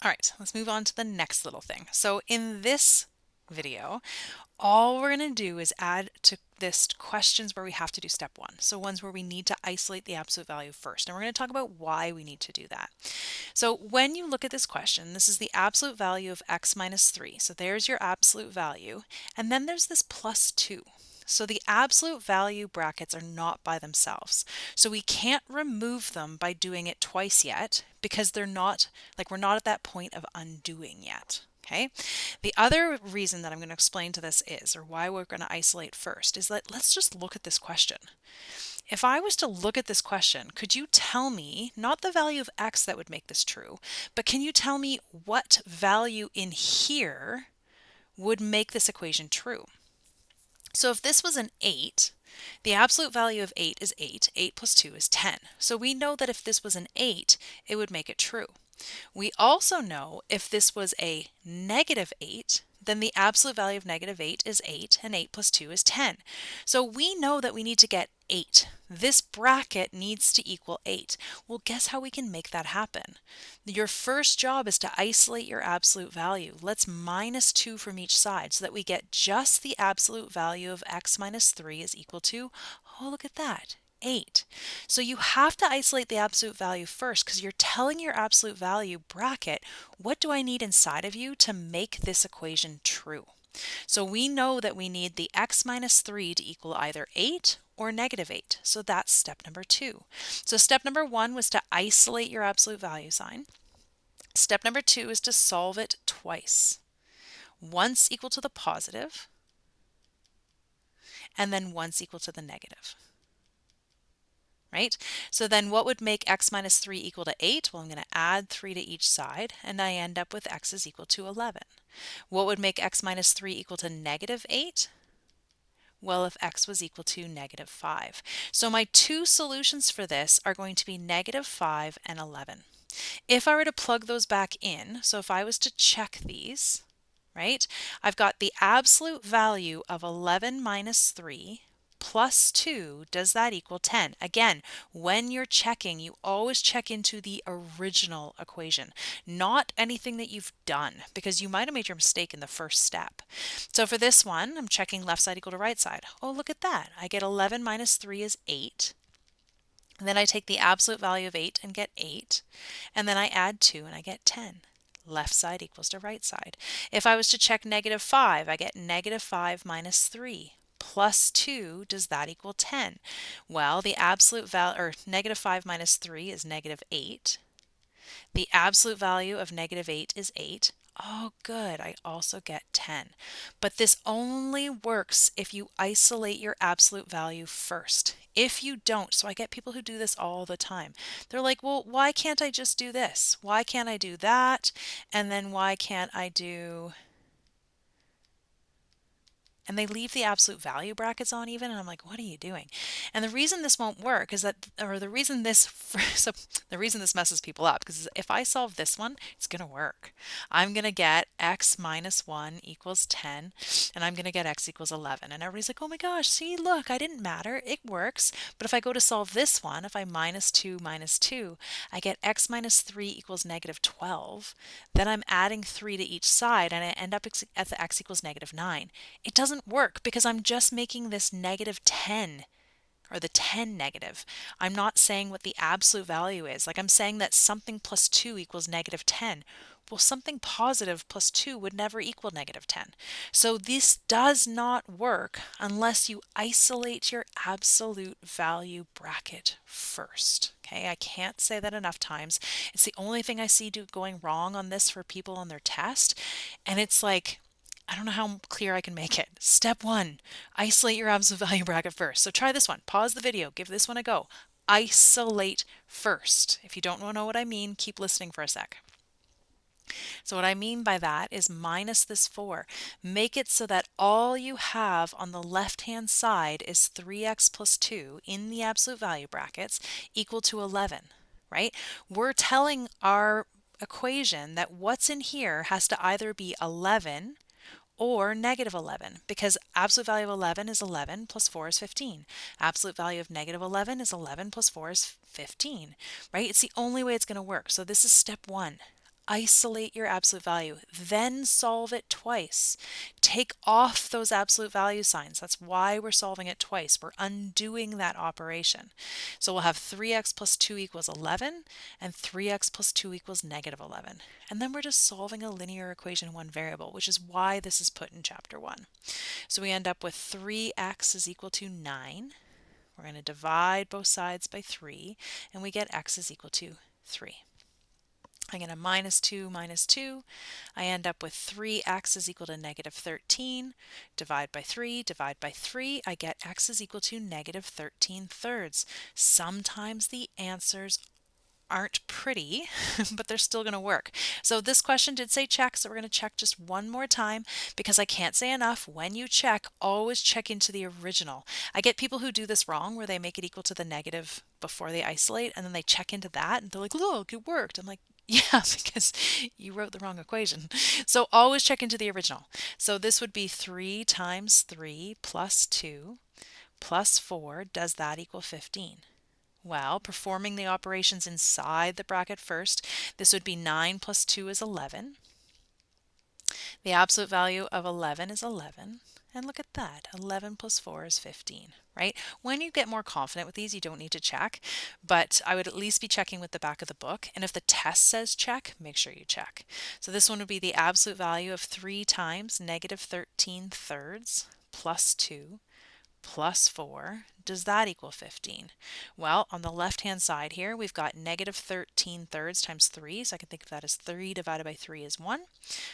All right, let's move on to the next little thing. So in this video, all we're going to do is add to this questions where we have to do step one. So ones where we need to isolate the absolute value first. And we're going to talk about why we need to do that. So when you look at this question, this is the absolute value of x minus 3. So there's your absolute value. And then there's this plus 2. So the absolute value brackets are not by themselves. So we can't remove them by doing it twice yet because they're not, like we're not at that point of undoing yet. Okay. The other reason that I'm going to explain to this is, or why we're going to isolate first, is that let's just look at this question. If I was to look at this question, could you tell me, not the value of x that would make this true, but can you tell me what value in here would make this equation true? So if this was an 8, the absolute value of 8 is 8. 8 plus 2 is 10. So we know that if this was an 8, it would make it true. We also know if this was a negative 8, then the absolute value of negative 8 is 8, and 8 plus 2 is 10. So we know that we need to get 8. This bracket needs to equal 8. Well, guess how we can make that happen? Your first job is to isolate your absolute value. Let's minus 2 from each side so that we get just the absolute value of x minus 3 is equal to, oh, look at that, 8. So you have to isolate the absolute value first because you're telling your absolute value bracket, what do I need inside of you to make this equation true? So we know that we need the x minus 3 to equal either 8 or negative 8. So that's step number 2. So step number 1 was to isolate your absolute value sign. Step number 2 is to solve it twice. Once equal to the positive, and then once equal to the negative. Right? So then what would make x minus 3 equal to 8? Well, I'm going to add 3 to each side, and I end up with x is equal to 11. What would make x minus 3 equal to negative 8? Well, if x was equal to negative 5. So my two solutions for this are going to be negative 5 and 11. If I were to plug those back in, so if I was to check these, right, I've got the absolute value of 11 minus 3 plus 2, does that equal 10? Again, when you're checking, you always check into the original equation, not anything that you've done, because you might have made your mistake in the first step. So for this one, I'm checking left side equal to right side. Oh, look at that. I get 11 minus 3 is 8. And then I take the absolute value of 8 and get 8. And then I add 2 and I get 10. Left side equals to right side. If I was to check negative 5, I get negative 5 minus 3 plus 2, does that equal 10? Well, the absolute value, or negative 5 minus 3 is negative 8. The absolute value of negative 8 is 8. Oh, good, I also get 10. But this only works if you isolate your absolute value first. If you don't, so I get people who do this all the time. They're like, well, why can't I just do this? Why can't I do that? And then why can't I do... And they leave the absolute value brackets on even, and I'm like, what are you doing? And the reason this won't work is that, or the reason this, so the reason this messes people up, because if I solve this one, it's going to work. I'm going to get x minus 1 equals 10, and I'm going to get x equals 11. And everybody's like, oh my gosh, see, look, I didn't matter. It works. But if I go to solve this one, if I minus 2 minus 2, I get x minus 3 equals negative 12. Then I'm adding 3 to each side, and I end up at the x equals negative 9. It doesn't work because I'm just making this negative 10 or the 10 negative. I'm not saying what the absolute value is. Like I'm saying that something plus 2 equals negative 10. Well, something positive plus 2 would never equal negative 10. So this does not work unless you isolate your absolute value bracket first. Okay, I can't say that enough times. It's the only thing I see going wrong on this for people on their test. And it's like, I don't know how clear I can make it. Step 1, isolate your absolute value bracket first. So try this one. Pause the video. Give this one a go. Isolate first. If you don't know what I mean, keep listening for a sec. So what I mean by that is minus this 4. Make it so that all you have on the left-hand side is 3x plus 2 in the absolute value brackets equal to 11, right? We're telling our equation that what's in here has to either be 11 or negative 11, because absolute value of 11 is 11 plus 4 is 15. Absolute value of negative 11 is 11 plus 4 is 15, right? It's the only way it's going to work. So this is step 1. Isolate your absolute value, then solve it twice. Take off those absolute value signs. That's why we're solving it twice. We're undoing that operation. So we'll have 3x plus 2 equals 11 and 3x plus 2 equals negative 11. And then we're just solving a linear equation in one variable, which is why this is put in chapter 1. So we end up with 3x is equal to 9. We're going to divide both sides by 3, and we get x is equal to 3. I get a minus 2 minus 2. I end up with 3x is equal to negative 13. Divide by 3. I get x is equal to negative 13 thirds. Sometimes the answers aren't pretty, but they're still going to work. So this question did say check, so we're going to check just one more time because I can't say enough. When you check, always check into the original. I get people who do this wrong where they make it equal to the negative before they isolate and then they check into that and they're like, look, it worked. I'm like, yeah, because you wrote the wrong equation. So always check into the original. So this would be 3 times 3 plus 2 plus 4. Does that equal 15? Well, performing the operations inside the bracket first, this would be 9 plus 2 is 11. The absolute value of 11 is 11. And look at that, 11 plus 4 is 15, right? When you get more confident with these, you don't need to check, but I would at least be checking with the back of the book. And if the test says check, make sure you check. So this one would be the absolute value of 3 times negative 13 thirds plus 2 plus 4. Does that equal 15? Well, on the left-hand side here, we've got negative 13 thirds times 3, so I can think of that as 3 divided by 3 is 1.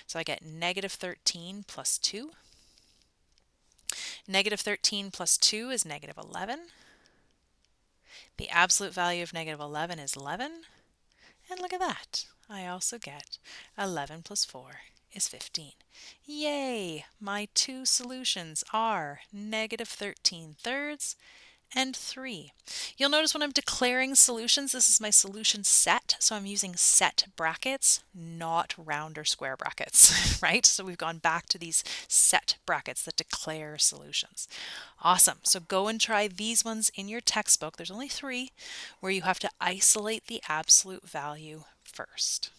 So I get negative 13 plus 2. Negative 13 plus 2 is negative 11. The absolute value of negative 11 is 11. And look at that. I also get 11 plus 4 is 15. Yay! My two solutions are negative 13 thirds and 3. You'll notice when I'm declaring solutions, this is my solution set, so I'm using set brackets, not round or square brackets, right? So we've gone back to these set brackets that declare solutions. Awesome. So go and try these ones in your textbook. There's only 3 where you have to isolate the absolute value first.